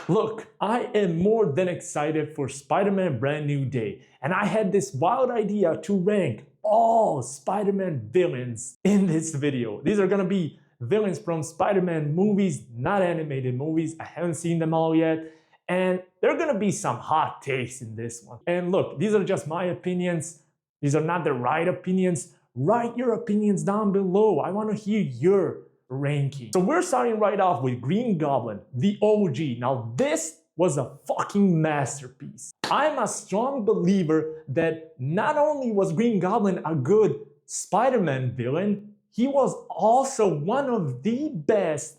Look, I am more than excited for Spider-Man Brand New Day, and I had this wild idea to rank all Spider-Man villains in this video. These are gonna be villains from Spider-Man movies, not animated movies. I haven't seen them all yet, and there are gonna be some hot takes in this one. And look, these are just my opinions. These are not the right opinions. Write your opinions down below. I wanna hear your ranking. So we're starting right off with Green Goblin, the OG. Now this was a fucking masterpiece. I'm a strong believer that not only was Green Goblin a good Spider-Man villain, he was also one of the best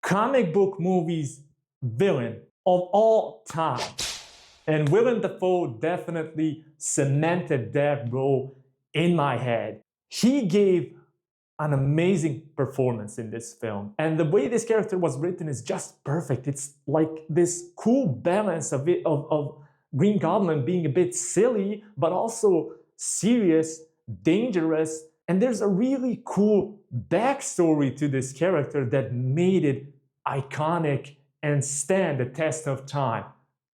comic book movies villain of all time. And Willem Dafoe definitely cemented that role in my head. He gave an amazing performance in this film. And the way this character was written is just perfect. It's like this cool balance of Green Goblin being a bit silly, but also serious, dangerous. And there's a really cool backstory to this character that made it iconic and stand the test of time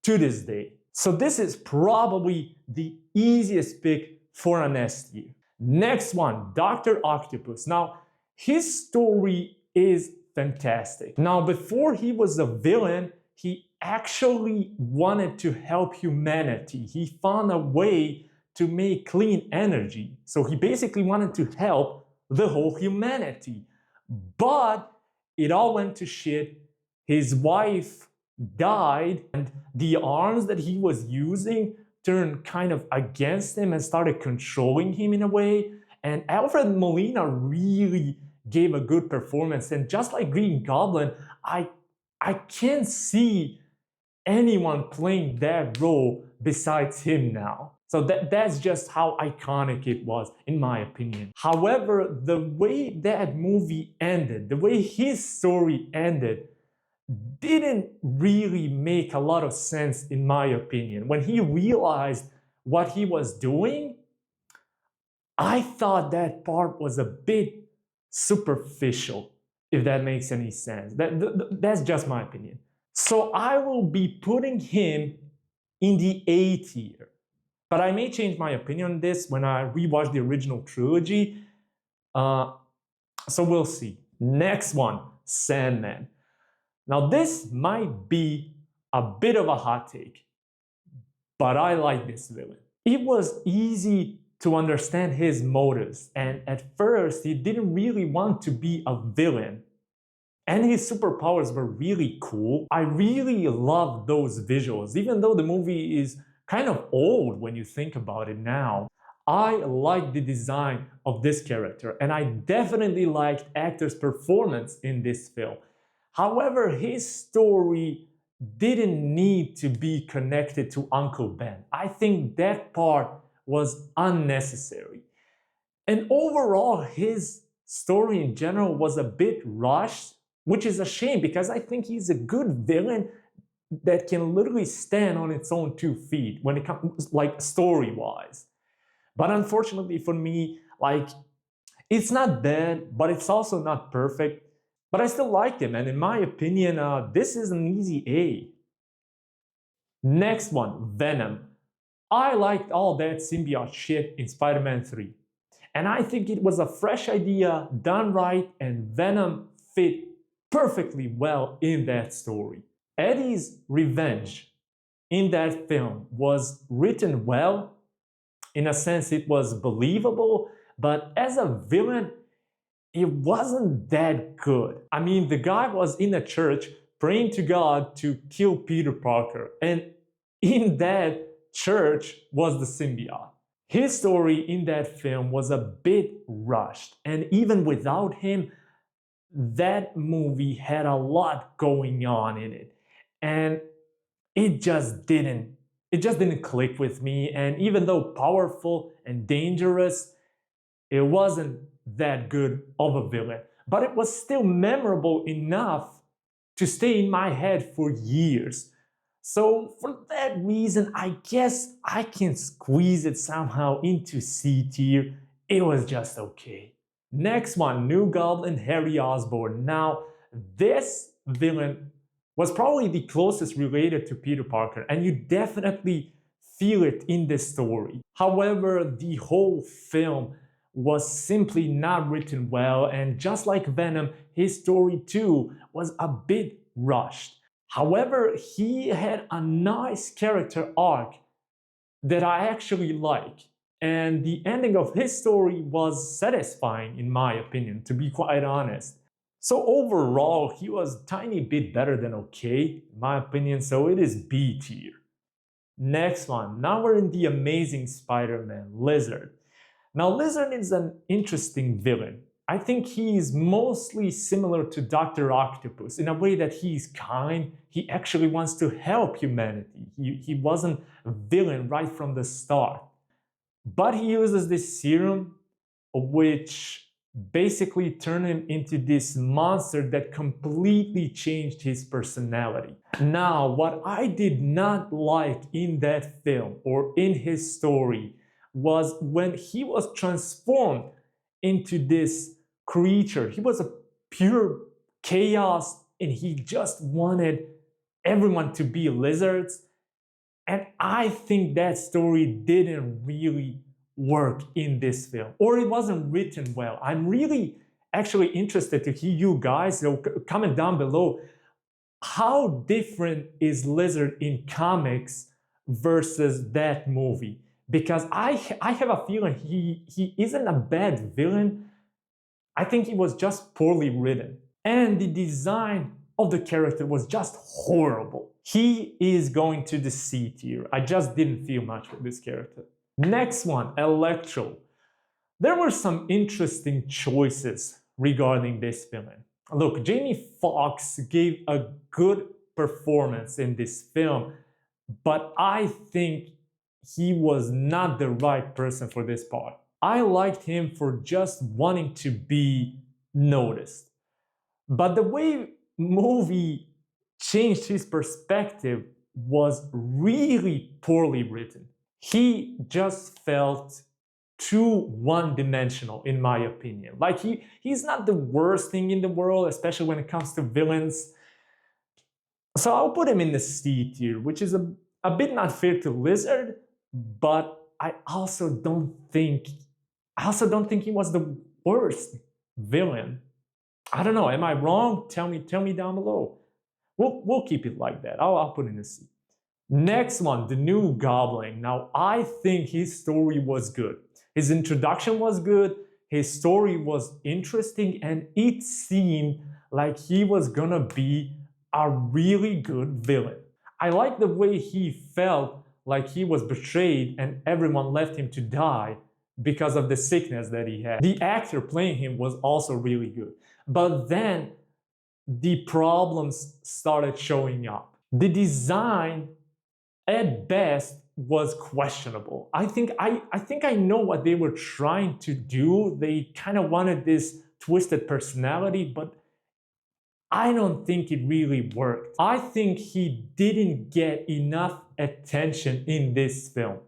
to this day. So this is probably the easiest pick for an S tier. Next one, Dr. Octopus. Now, his story is fantastic. Now, before he was a villain, he actually wanted to help humanity. He found a way to make clean energy. So he basically wanted to help the whole humanity. But it all went to shit. His wife died, and the arms that he was using turned kind of against him and started controlling him in a way. And Alfred Molina really gave a good performance. And just like Green Goblin, I can't see anyone playing that role besides him now. So that's just how iconic it was, in my opinion. However, the way that movie ended, the way his story ended, didn't really make a lot of sense in my opinion. When he realized what he was doing, I thought that part was a bit superficial, if that makes any sense. That's just my opinion. So I will be putting him in the A tier. But I may change my opinion on this when I rewatch the original trilogy. So we'll see. Next one, Sandman. Now this might be a bit of a hot take, but I like this villain. It was easy to understand his motives, and at first he didn't really want to be a villain. And his superpowers were really cool. I really love those visuals, even though the movie is kind of old when you think about it now. I like the design of this character, and I definitely liked actor's performance in this film. However, his story didn't need to be connected to Uncle Ben. I think that part was unnecessary. And overall, his story in general was a bit rushed, which is a shame because I think he's a good villain that can literally stand on its own 2 feet when it comes, like, story-wise. But unfortunately for me, like, it's not bad, but it's also not perfect. But I still liked him, and in my opinion, this is an easy A. Next one, Venom. I liked all that symbiote shit in Spider-Man 3. And I think it was a fresh idea, done right, and Venom fit perfectly well in that story. Eddie's revenge in that film was written well. In a sense, it was believable, but as a villain, it wasn't that good. I mean, the guy was in a church praying to God to kill Peter Parker, and in that church was the symbiote. His story in that film was a bit rushed, and even without him, that movie had a lot going on in it. And it just didn't click with me. And even though powerful and dangerous, it wasn't that good of a villain, but it was still memorable enough to stay in my head for years. So for that reason, I guess I can squeeze it somehow into C tier. It was just okay. Next one, New Goblin Harry Osborn. Now, this villain was probably the closest related to Peter Parker, and you definitely feel it in the story. However, the whole film was simply not written well, and just like Venom, his story too was a bit rushed. However, he had a nice character arc that I actually like. And the ending of his story was satisfying, in my opinion, to be quite honest. So overall, he was a tiny bit better than okay, in my opinion, so it is B tier. Next one, now we're in the Amazing Spider-Man, Lizard. Now Lizard is an interesting villain. I think he is mostly similar to Dr. Octopus in a way that he's kind, he actually wants to help humanity. He wasn't a villain right from the start. But he uses this serum which basically turned him into this monster that completely changed his personality. Now, what I did not like in that film or in his story was when he was transformed into this creature. He was a pure chaos and he just wanted everyone to be lizards. And I think that story didn't really work in this film, or it wasn't written well. I'm really actually interested to hear you guys, so comment down below, how different is Lizard in comics versus that movie? Because I have a feeling he isn't a bad villain. I think he was just poorly written. And the design of the character was just horrible. He is going to the C tier. I just didn't feel much with this character. Next one, Electro. There were some interesting choices regarding this villain. Look, Jamie Foxx gave a good performance in this film, but I think he was not the right person for this part. I liked him for just wanting to be noticed. But the way movie changed his perspective was really poorly written. He just felt too one-dimensional, in my opinion. Like he's not the worst thing in the world, especially when it comes to villains. So I'll put him in the C tier, which is a bit not fair to Lizard, but I also don't think he was the worst villain. I don't know, am I wrong? Tell me down below. We'll keep it like that. I'll put in the C. Next one, the New Goblin. Now, I think his story was good. His introduction was good, his story was interesting, and it seemed like he was gonna be a really good villain. I like the way he felt like he was betrayed and everyone left him to die because of the sickness that he had. The actor playing him was also really good. But then the problems started showing up. The design at best was questionable. I think I know what they were trying to do. They kind of wanted this twisted personality, but I don't think it really worked. I think he didn't get enough attention in this film.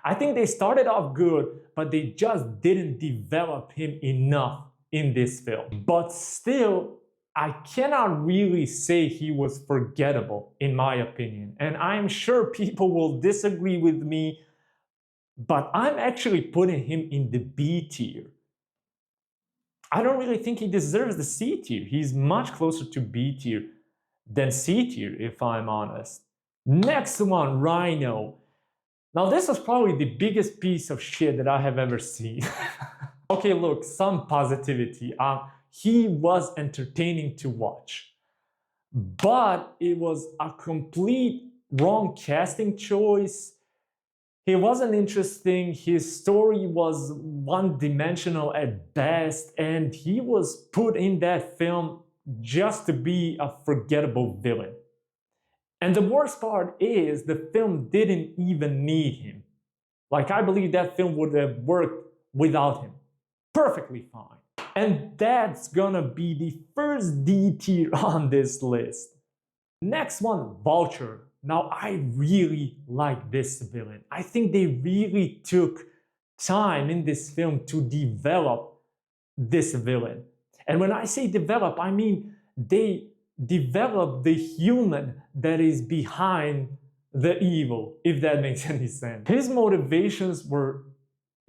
I think they started off good, but they just didn't develop him enough in this film. But still, I cannot really say he was forgettable, in my opinion. And I'm sure people will disagree with me, but I'm actually putting him in the B tier. I don't really think he deserves the C tier. He's much closer to B tier than C tier, if I'm honest. Next one, Rhino. Now this was probably the biggest piece of shit that I have ever seen. Okay, look, some positivity. He was entertaining to watch, but it was a complete wrong casting choice. He wasn't interesting, his story was one-dimensional at best, and he was put in that film just to be a forgettable villain. And the worst part is the film didn't even need him. Like, I believe that film would have worked without him. Perfectly fine. And that's gonna be the first D tier on this list. Next one, Vulture. Now, I really like this villain. I think they really took time in this film to develop this villain. And when I say develop, I mean they develop the human that is behind the evil, if that makes any sense. His motivations were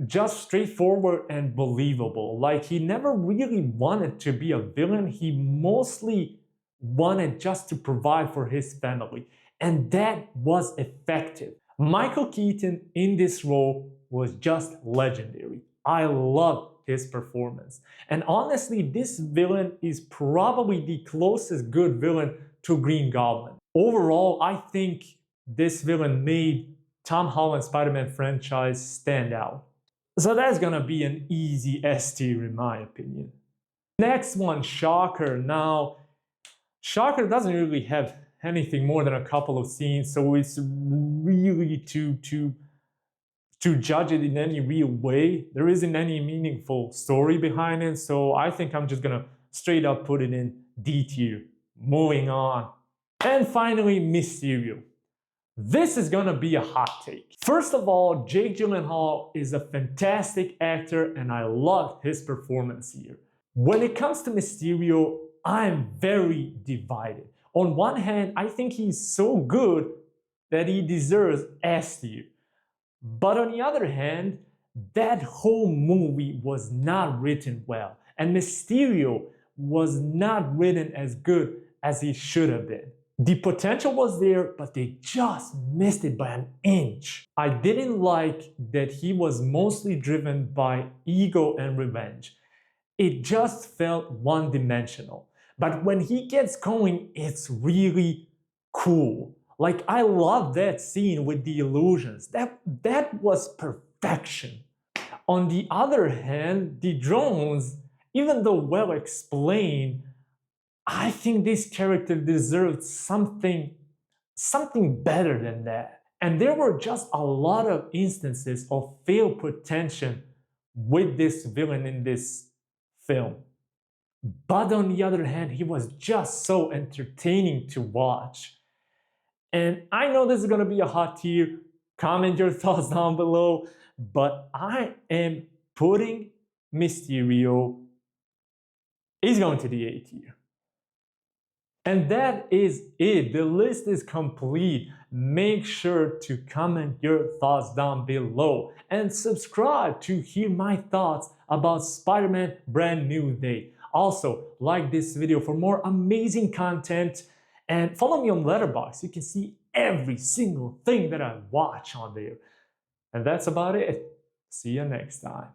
just straightforward and believable. Like, he never really wanted to be a villain. He mostly wanted just to provide for his family. And that was effective. Michael Keaton in this role was just legendary. I loved his performance. And honestly, this villain is probably the closest good villain to Green Goblin. Overall, I think this villain made Tom Holland's Spider-Man franchise stand out. So that's gonna be an easy S tier in my opinion. Next one, Shocker. Now, Shocker doesn't really have anything more than a couple of scenes, so it's really to judge it in any real way. There isn't any meaningful story behind it, so I think I'm just gonna straight up put it in D tier. Moving on. And finally, Mysterio. This is gonna be a hot take. First of all, Jake Gyllenhaal is a fantastic actor and I love his performance here. When it comes to Mysterio, I'm very divided. On one hand, I think he's so good that he deserves S tier. But on the other hand, that whole movie was not written well, and Mysterio was not written as good as he should have been. The potential was there, but they just missed it by an inch. I didn't like that he was mostly driven by ego and revenge. It just felt one-dimensional. But when he gets going, it's really cool. Like, I love that scene with the illusions. That was perfection. On the other hand, the drones, even though well explained, I think this character deserved something better than that. And there were just a lot of instances of failed potential with this villain in this film. But on the other hand, he was just so entertaining to watch. And I know this is gonna be a hot tier. Comment your thoughts down below. But I am putting Mysterio, he's going to the A tier. And that is it. The list is complete. Make sure to comment your thoughts down below and subscribe to hear my thoughts about Spider-Man Brand New Day. Also, like this video for more amazing content and follow me on Letterboxd. You can see every single thing that I watch on there. And that's about it. See you next time.